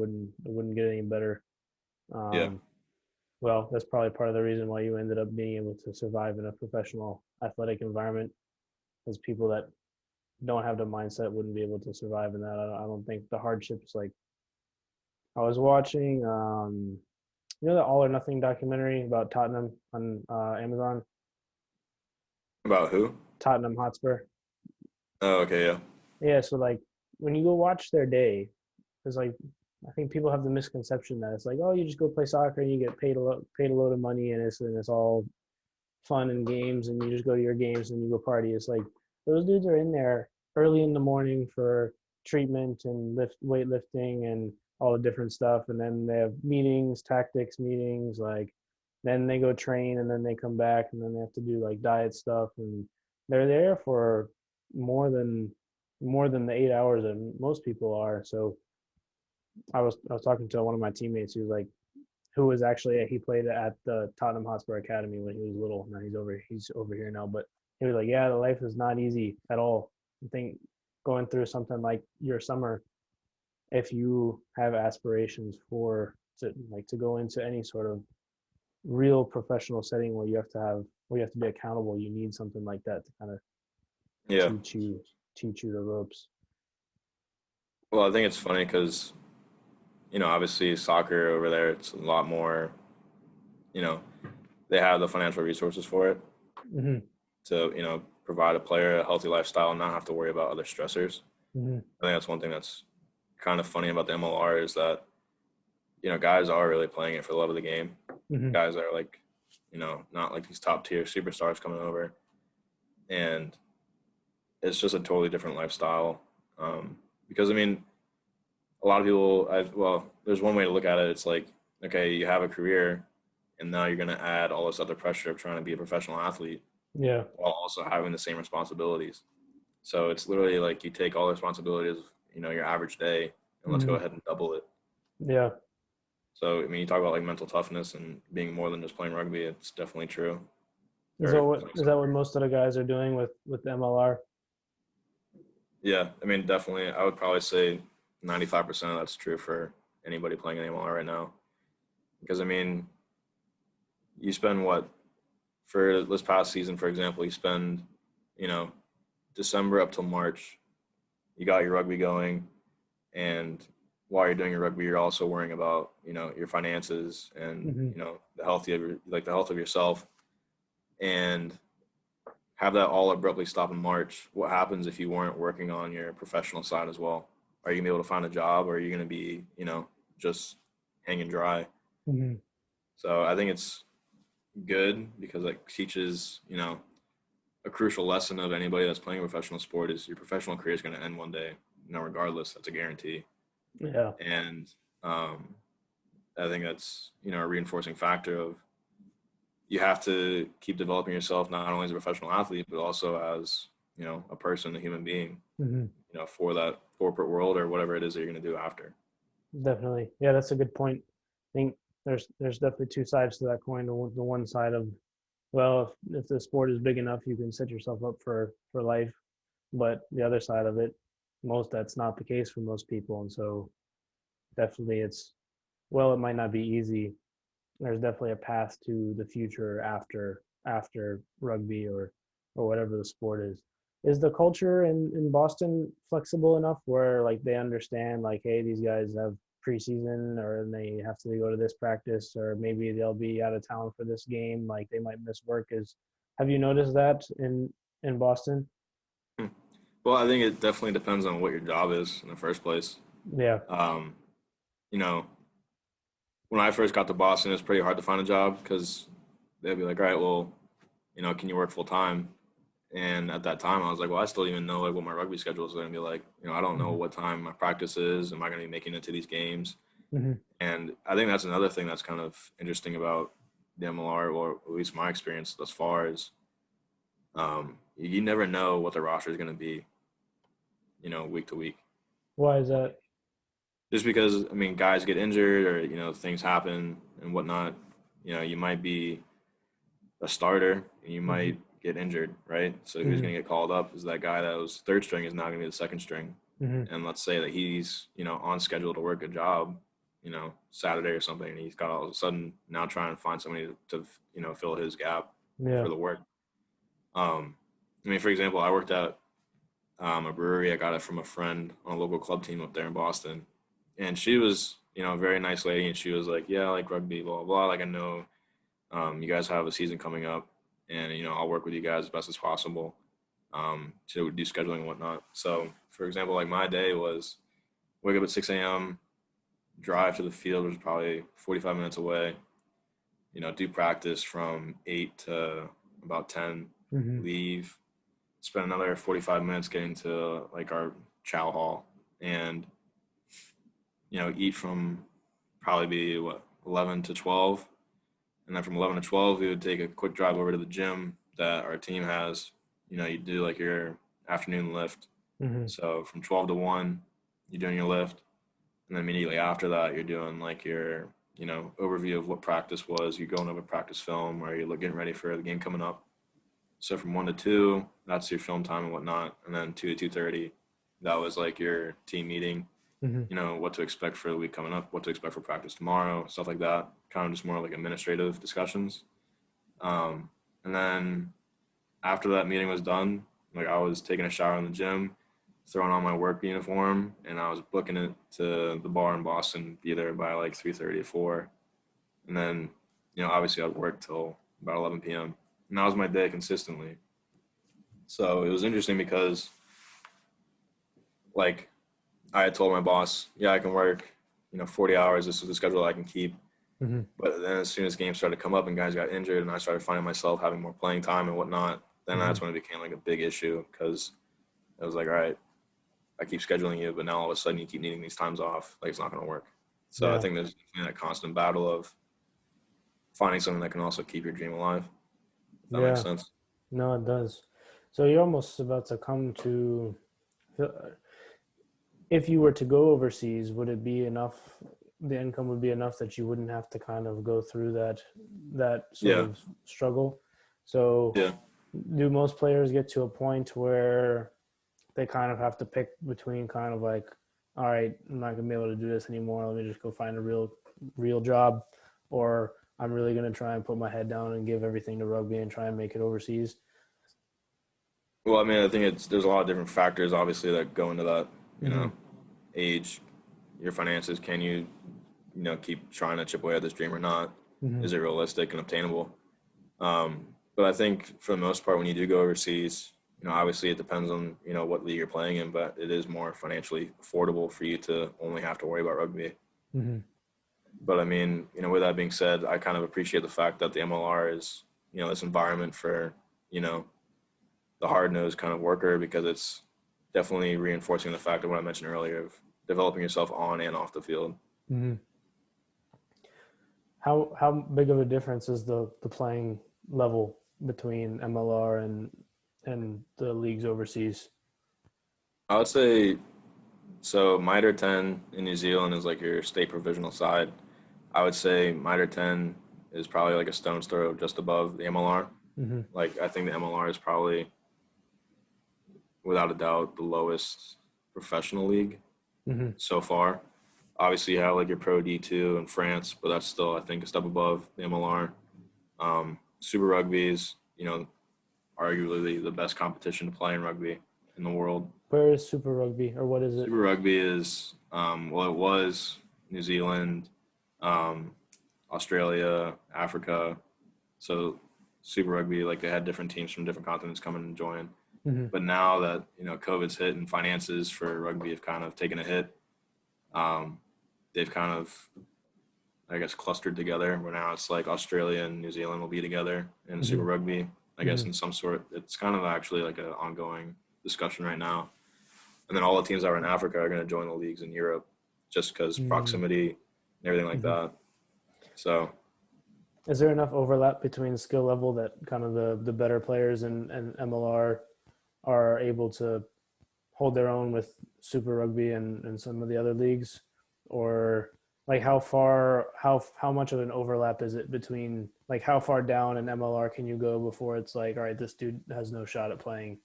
wouldn't get any better. Yeah. Um, well, that's probably part of the reason why you ended up being able to survive in a professional athletic environment, as people that don't have the mindset wouldn't be able to survive in that. I don't think the hardships like I was watching You know the All or Nothing documentary about Tottenham on Amazon? About who? Tottenham Hotspur. Oh, okay, yeah. Yeah, so like when you go watch their day, it's like I think people have the misconception that it's like, oh, you just go play soccer and you get paid a load of money and it's all fun and games and you just go to your games and you go party. It's like those dudes are in there early in the morning for treatment and weightlifting and all the different stuff, and then they have meetings, tactics meetings, like then they go train and then they come back and then they have to do like diet stuff, and they're there for more than more than the 8 hours that most people are. So I was talking to one of my teammates who's like who was actually he played at the Tottenham Hotspur Academy when he was little. Now he's over here now, but he was like, yeah, the life is not easy at all. I think going through something like your summer, if you have aspirations for to go into any sort of real professional setting where you have to be accountable, you need something like that to kind of Yeah. teach you teach you the ropes. Well, I think it's funny because, obviously soccer over there, it's a lot more, you know, they have the financial resources for it Hmm. to, provide a player a healthy lifestyle and not have to worry about other stressors. Hmm. I think that's one thing that's kind of funny about the MLR is that, guys are really playing it for the love of the game. Hmm. Guys are like, not like these top tier superstars coming over. And it's just a totally different lifestyle. Because, I mean, a lot of people, there's one way to look at it. It's like, okay, you have a career and now you're going to add all this other pressure of trying to be a professional athlete Yeah. while also having the same responsibilities. So it's literally like you take all the responsibilities, your average day, and let's go Hmm. ahead and double it. Yeah. So, I mean, you talk about like mental toughness and being more than just playing rugby. It's definitely true. Is that Or what playing is that what soccer. most of the guys are doing with the MLR? Yeah, I mean, definitely. I would probably say 95% of that's true for anybody playing an MLR right now. Because, I mean, you spend what, for this past season, for example, you spend, you know, December up till March, you got your rugby going, and while you're doing your rugby, you're also worrying about, your finances and, Hmm. the health of yourself, and have that all abruptly stop in March. What happens if you weren't working on your professional side as well? Are you gonna be able to find a job, or are you gonna be, just hanging dry? Hmm. So I think it's good because it teaches, a crucial lesson of anybody that's playing a professional sport is your professional career is going to end one day, regardless. That's a guarantee. Yeah. And I think that's, a reinforcing factor of you have to keep developing yourself not only as a professional athlete, but also as, a person, a human being, Hmm. for that corporate world or whatever it is that you're going to do after. Definitely. Yeah, that's a good point. I think there's definitely two sides to that coin. The one side of, well, if the sport is big enough, you can set yourself up for life. But the other side of it, that's not the case for most people. And so definitely it might not be easy. There's definitely a path to the future after rugby or whatever the sport is. Is the culture in Boston flexible enough where like they understand like, hey, these guys have preseason or they have to go to this practice or maybe they'll be out of town for this game, like they might miss work. Have you noticed that in Boston? Hmm. Well, I think it definitely depends on what your job is in the first place. Yeah. Um, you know, when I first got to Boston, it was pretty hard to find a job because they'd be like, all right, well, can you work full time? And at that time, I was like, well, I still even know like what my rugby schedule is going to be like. I don't know Hmm. what time my practice is. Am I going to be making it to these games? Hmm. And I think that's another thing that's kind of interesting about the MLR, or at least my experience thus far, is you never know what the roster is going to be, week to week. Why is that? Just because, I mean, guys get injured or, things happen and whatnot. You might be a starter and you Hmm. might get injured, right? So who's Hmm. going to get called up is that guy that was third string is now going to be the second string. Hmm. And let's say that he's, on schedule to work a job, Saturday or something, and he's got all of a sudden now trying to find somebody to fill his gap Yeah. for the work. I mean, for example, I worked at a brewery. I got it from a friend on a local club team up there in Boston, and she was a very nice lady, and she was like, yeah, I like rugby, blah, blah, blah. Like, I know you guys have a season coming up, and, I'll work with you guys as best as possible to do scheduling and whatnot. So, for example, like my day was wake up at 6 a.m., drive to the field, which is probably 45 minutes away, do practice from 8 to about 10, Mm-hmm. leave, spend another 45 minutes getting to like our chow hall, and eat from probably be 11 to 12, and then from 11 to 12 we would take a quick drive over to the gym that our team has. You do like your afternoon lift. Mm-hmm. So from 12 to 1 you're doing your lift, and then immediately after that you're doing like your overview of what practice was. You're going over practice film, or you're getting ready for the game coming up. So from 1 to 2, that's your film time and whatnot. And then 2 to 2:30, that was like your team meeting, Mm-hmm. what to expect for the week coming up, what to expect for practice tomorrow, stuff like that. Kind of just more like administrative discussions. And then after that meeting was done, like I was taking a shower in the gym, throwing on my work uniform, and I was booking it to the bar in Boston, be there by like 3:30 or 4. And then, obviously I'd work till about 11 p.m. And that was my day consistently. So it was interesting because, like, I had told my boss, yeah, I can work, 40 hours. This is the schedule I can keep. Mm-hmm. But then as soon as games started to come up and guys got injured and I started finding myself having more playing time and whatnot, then Mm-hmm. that's when it became like a big issue, because it was like, all right, I keep scheduling you, but now all of a sudden you keep needing these times off. Like, it's not going to work. So I Yeah. think there's a constant battle of finding something that can also keep your dream alive, if that makes Yeah. sense. No, it does. So you're almost about to come to, if you were to go overseas, would it be enough? The income would be enough that you wouldn't have to kind of go through that sort Yeah. of struggle. So Yeah. do most players get to a point where they kind of have to pick between kind of like, all right, I'm not gonna be able to do this anymore. Let me just go find a real job, or I'm really gonna try and put my head down and give everything to rugby and try and make it overseas. Well, I mean, I think there's a lot of different factors, obviously, that go into that. Mm-hmm. Age, your finances. Can you, keep trying to chip away at this dream or not? Mm-hmm. Is it realistic and obtainable? But I think for the most part, when you do go overseas, obviously it depends on, what league you're playing in, but it is more financially affordable for you to only have to worry about rugby. Mm-hmm. But I mean, with that being said, I kind of appreciate the fact that the MLR is, this environment for, the hard-nosed kind of worker, because it's definitely reinforcing the fact of what I mentioned earlier of developing yourself on and off the field. Mm-hmm. How big of a difference is the playing level between MLR and the leagues overseas? I would say, so Mitre 10 in New Zealand is like your state provisional side. I would say Mitre 10 is probably like a stone's throw just above the MLR. Mm-hmm. Like, I think the MLR is probably, without a doubt, the lowest professional league Mm-hmm. so far. Obviously, you have like your Pro D2 in France, but that's still, I think, a step above the MLR. Super Rugby is, arguably the best competition to play in rugby in the world. Where is Super Rugby, or what is it? Super Rugby is, well, it was New Zealand, um, Australia, Africa. So Super Rugby, like, they had different teams from different continents come in and join. Mm-hmm. But now that, COVID's hit and finances for rugby have kind of taken a hit, they've kind of, I guess, clustered together, where now it's like Australia and New Zealand will be together in Mm-hmm. Super Rugby, I guess, Mm-hmm. in some sort. It's kind of actually like an ongoing discussion right now. And then all the teams that are in Africa are going to join the leagues in Europe, just because proximity and everything like Mm-hmm. that. So, Is there enough overlap between skill level that kind of the better players and MLR are able to hold their own with Super Rugby and some of the other leagues? Or like how much of an overlap is it between, like, how far down in MLR can you go before it's like, all right, this dude has no shot at playing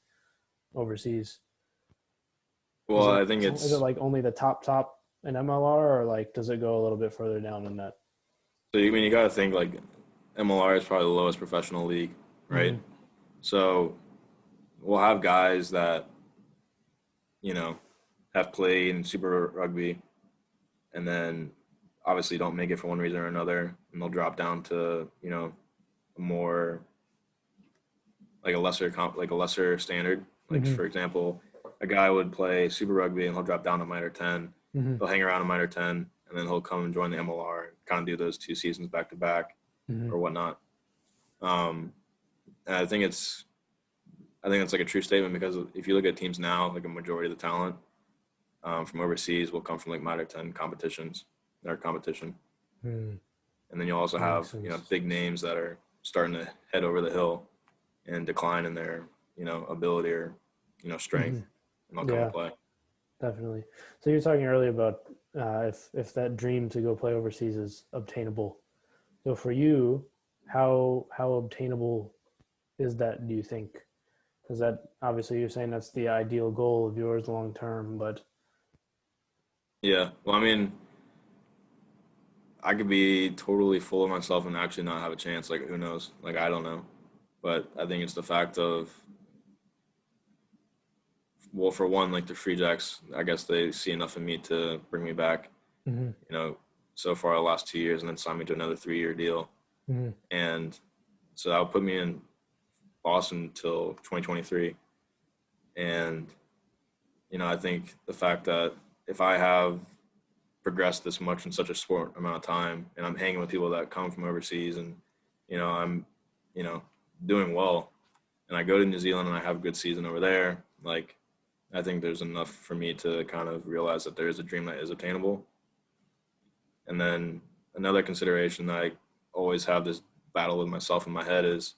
overseas? Is well, it I think is it it's, like only the top in MLR, or like does it go a little bit further down than that? so I mean, you got to think like MLR is probably the lowest professional league, right? Mm-hmm. So we'll have guys that, you know, have played in Super Rugby, and then obviously don't make it for one reason or another, and they'll drop down to, a more like a lesser standard. Like Mm-hmm. for example, a guy would play Super Rugby and he'll drop down to minor 10. Mm-hmm. He'll hang around a minor 10, and then he'll come and join the MLR and kind of do those 2 seasons back to back Mm-hmm. or whatnot. And I think it's like a true statement, because if you look at teams now, like a majority of the talent from overseas will come from like minor 10 competitions or competition. Mm. And then you'll also That makes have, sense. big names that are starting to head over the hill and decline in their, ability or, strength, and they'll come and Yeah, play. definitely. So you were talking earlier about if that dream to go play overseas is obtainable. So for you, how obtainable is that, do you think? Because that, obviously you're saying that's the ideal goal of yours long term, but Yeah. Well, I mean, I could be totally full of myself and actually not have a chance. Like, who knows? Like, I don't know. But I think it's the fact of, well, for one, like the Free Jacks, I guess they see enough in me to bring me back, mm-hmm. you know, so far the last 2 years, and then sign me to another 3-year deal. Mm-hmm. And so that would put me in Boston till 2023. And, I think the fact that if I have progressed this much in such a short amount of time, and I'm hanging with people that come from overseas, and, I'm, you know, doing well, and I go to New Zealand and I have a good season over there, like, I think there's enough for me to kind of realize that there is a dream that is attainable. And then another consideration that I always have this battle with myself in my head is,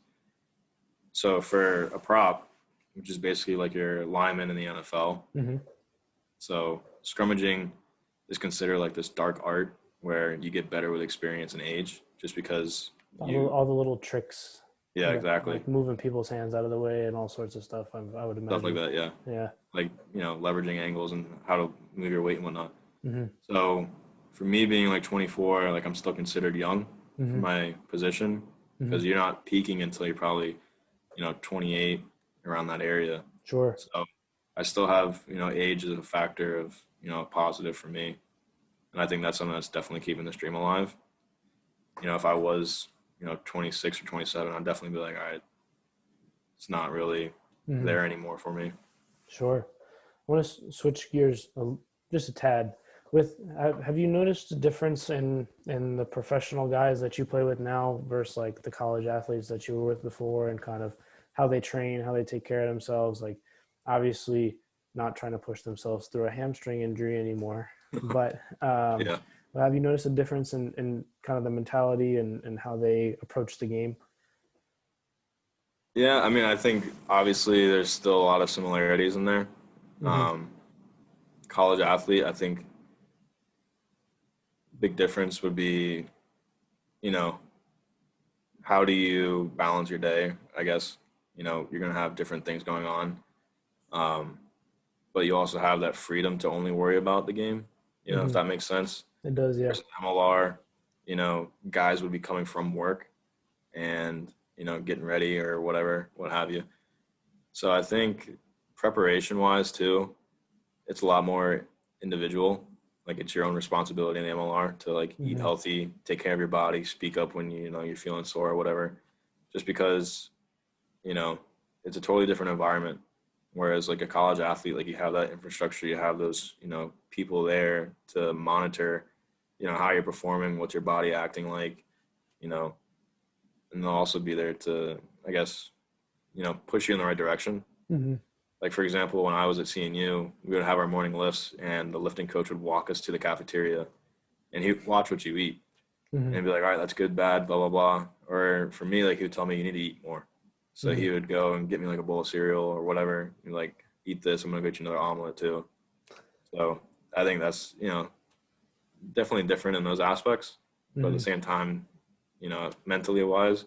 so for a prop, which is basically like your lineman in the NFL, Mm-hmm. so scrummaging is considered like this dark art where you get better with experience and age, just because All the little tricks, yeah, exactly. like moving people's hands out of the way and all sorts of stuff. I would Stuff like imagine. that, yeah. Yeah. Like, leveraging angles and how to move your weight and whatnot. Mm-hmm. So for me being like 24, like I'm still considered young for Mm-hmm. my position, Mm-hmm. because you're not peaking until you're probably, 28, around that area. Sure. So I still have, age as a factor of, positive for me. And I think that's something that's definitely keeping this dream alive. If I was, 26 or 27, I'd definitely be like, all right, it's not really Mm-hmm. there anymore for me. Sure. I want to switch gears just a tad. Have you noticed a difference in the professional guys that you play with now versus like the college athletes that you were with before, and kind of how they train, how they take care of themselves? Like, obviously not trying to push themselves through a hamstring injury anymore, but Yeah. have you noticed a difference in kind of the mentality and how they approach the game? Yeah. I mean, I think obviously there's still a lot of similarities in there. Mm-hmm. Um, College athlete, I think big difference would be, you know, how do you balance your day? I guess, you're going to have different things going on. Um, but you also have that freedom to only worry about the game, if Mm-hmm. that makes sense. It does, yeah. Versus MLR, guys would be coming from work and, getting ready or whatever, what have you. So I think preparation wise too, it's a lot more individual. Like, it's your own responsibility in the MLR to like eat Mm-hmm. healthy, take care of your body, speak up when you're feeling sore or whatever. Just because, you know, it's a totally different environment. Whereas like a college athlete, like you have that infrastructure, you have those, people there to monitor, how you're performing, what's your body acting like, you know, and they'll also be there to, I guess, push you in the right direction. Mm-hmm. Like, for example, when I was at CNU, we would have our morning lifts, and the lifting coach would walk us to the cafeteria, and he'd watch what you eat Mm-hmm. and be like, all right, that's good, bad, blah, blah, blah. Or for me, like, he would tell me, you need to eat more. So Mm-hmm. he would go and get me like a bowl of cereal or whatever. And like, eat this. I'm going to get you another omelet too. So I think that's, definitely different in those aspects. But at the Mm-hmm. same time, mentally wise,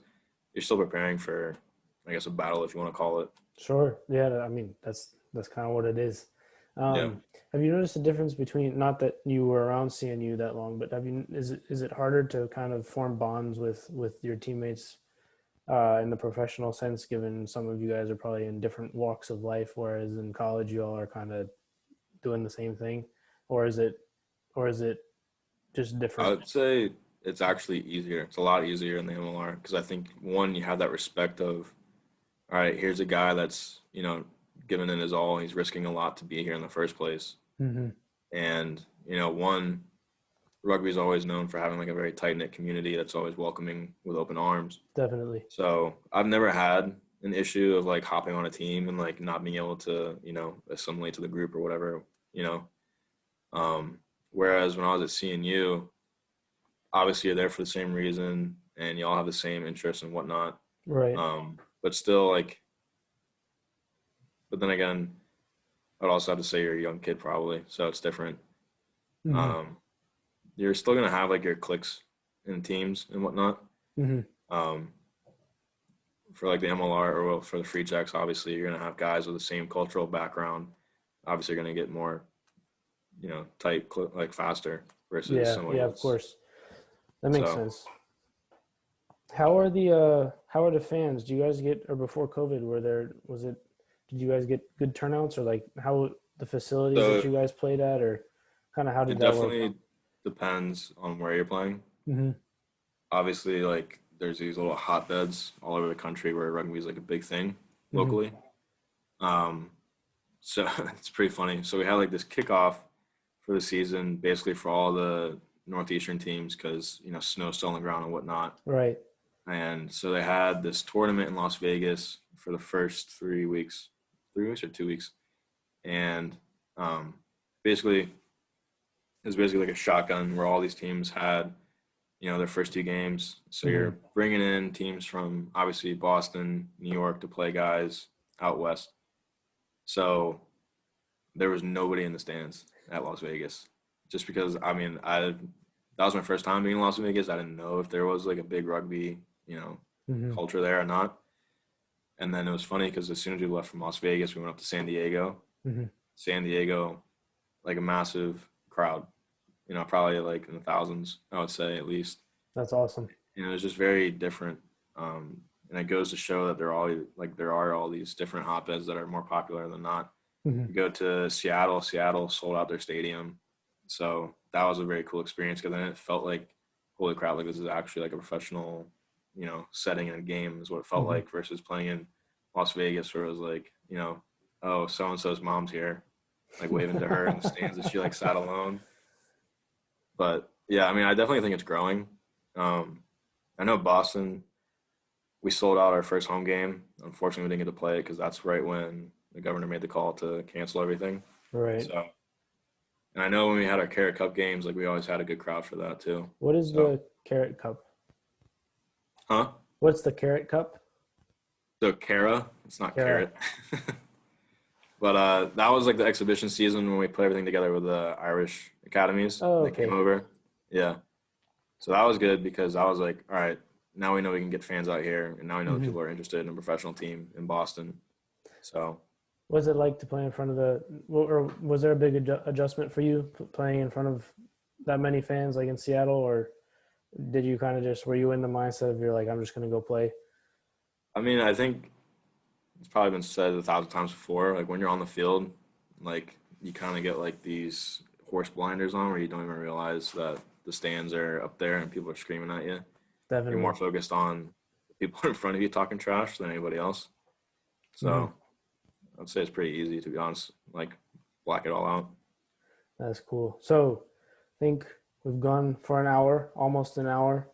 you're still preparing for, I guess, a battle, if you want to call it. Sure. Yeah. I mean, that's kind of what it is. Yeah. Have you noticed a difference between, not that you were around CNU that long, but is it harder to kind of form bonds with your teammates in the professional sense, given some of you guys are probably in different walks of life, whereas in college you all are kind of doing the same thing, or is it Just I different. would say it's actually easier. It's a lot easier in the MLR because I think one, you have that respect of, all right, here's a guy that's, giving it his all. He's risking a lot to be here in the first place. Hmm. And, one, rugby is always known for having like a very tight knit community that's always welcoming with open arms. Definitely. So I've never had an issue of like hopping on a team and like not being able to, assimilate to the group or whatever, you know. Whereas when I was at CNU, obviously you're there for the same reason and you all have the same interests and whatnot. Right. But still like, but then again, I'd also have to say you're a young kid probably, so it's different. Hmm. Um, you're still gonna have like your cliques and teams and whatnot. Hmm. Um, for like the MLR or well, for the Free Jacks, obviously you're gonna have guys with the same cultural background. Obviously, you're gonna get more, tight like faster versus Yeah. somebody Yeah. Of that's course. That makes so. sense. How are the fans? Do you guys get, or before COVID, did you guys get good turnouts, or like how the facilities that So you guys played at, or kind of how did it that work? definitely depends on where you're playing. Hmm. Obviously, like there's these little hotbeds all over the country where rugby is like a big thing Hmm. locally. Um, so it's pretty funny. So we had like this kickoff for the season, basically for all the northeastern teams because snow's still on the ground and whatnot. Right. And so they had this tournament in Las Vegas for the first 3 weeks, 3 weeks or 2 weeks, and um, basically it was basically like a shotgun where all these teams had their first two games. So Hmm. you're bringing in teams from obviously Boston, New York to play guys out west. So there was nobody in the stands at Las Vegas, just because I mean I that was my first time being in Las Vegas. I didn't know if there was like a big rugby Hmm. culture there or not. And then it was funny because as soon as we left from Las Vegas, we went up to San Diego. Hmm. San Diego, like a massive crowd, probably like in the thousands, I would say at least. That's awesome. And it was just very different. And it goes to show that there are all these different hotbeds that are more popular than not. Hmm. You go to Seattle. Seattle sold out their stadium, so that was a very cool experience because then it felt like, holy crap, like this is actually like a professional, setting in a game is what it felt Hmm. like versus playing in Las Vegas where it was like, oh, so and so's mom's here, like waving to her in the stands and she like sat alone. But yeah, I mean, I definitely think it's growing. Um, I know Boston, we sold out our first home game. Unfortunately, we didn't get to play it because that's right when the governor made the call to cancel everything. Right. So, and I know when we had our Carrot Cup games, like we always had a good crowd for that too. What is So, the Carrot Cup? huh? What's the Carrot Cup? So Cara, it's not Cara. carrot. But that was like the exhibition season when we put everything together with the Irish academies. Oh, They came okay. over. Yeah. So that was good because I was like, all right, now we know we can get fans out here, and now we know that Hmm. people are interested in a professional team in Boston. So Was it like to play in front of or was there a big adjustment for you playing in front of that many fans, like in Seattle, or did you kind of were you in the mindset of you're like, I'm just going to go play? I mean, I think it's probably been said 1,000 times before. Like when you're on the field, like you kind of get like these horse blinders on where you don't even realize that the stands are up there and people are screaming at you. You're more Definitely. focused on the people in front of you talking trash than anybody else. Hmm. So I'd say it's pretty easy to be honest. Like black it all out. That's cool. So I think we've gone for an hour, almost an hour.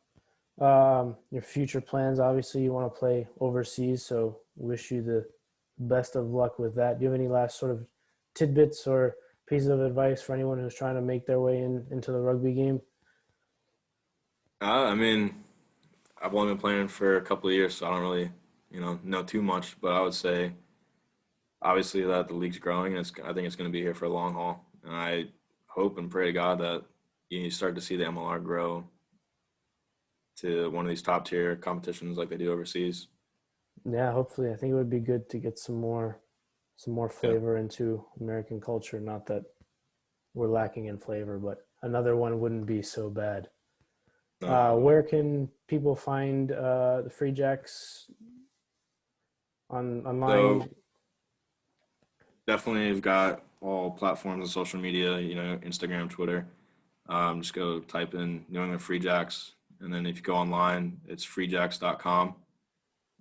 Your future plans, obviously, you want to play overseas, so wish you the best of luck with that. Do you have any last sort of tidbits or pieces of advice for anyone who's trying to make their way into the rugby game? I mean, I've only been playing for a couple of years, so I don't really, know too much. But I would say, obviously, that the league's growing, and I think it's going to be here for a long haul. And I hope and pray to God that you start to see the MLR grow to one of these top tier competitions like they do overseas. Yeah, hopefully. I think it would be good to get some more Yeah. flavor into American culture. Not that we're lacking in flavor, but another one wouldn't be so bad. No, not at all. Where can people find the Free Jacks So online? definitely, we've got all platforms of social media. Instagram, Twitter. Just go type in New England Free Jacks, and then if you go online, it's freejacks.com,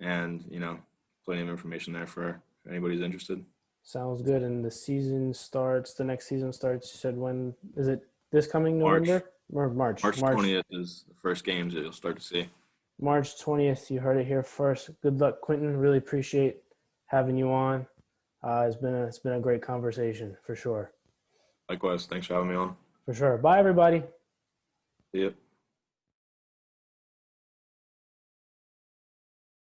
and plenty of information there for anybody who's interested. Sounds good. And the next season starts, you said, when is it, this coming March. November or March? March 20th is the first games that you'll start to see. March 20th. You heard it here first. Good luck, Quentin. Really appreciate having you on. It's been a great conversation for sure. Likewise. Thanks for having me on. For sure. Bye, everybody. See ya.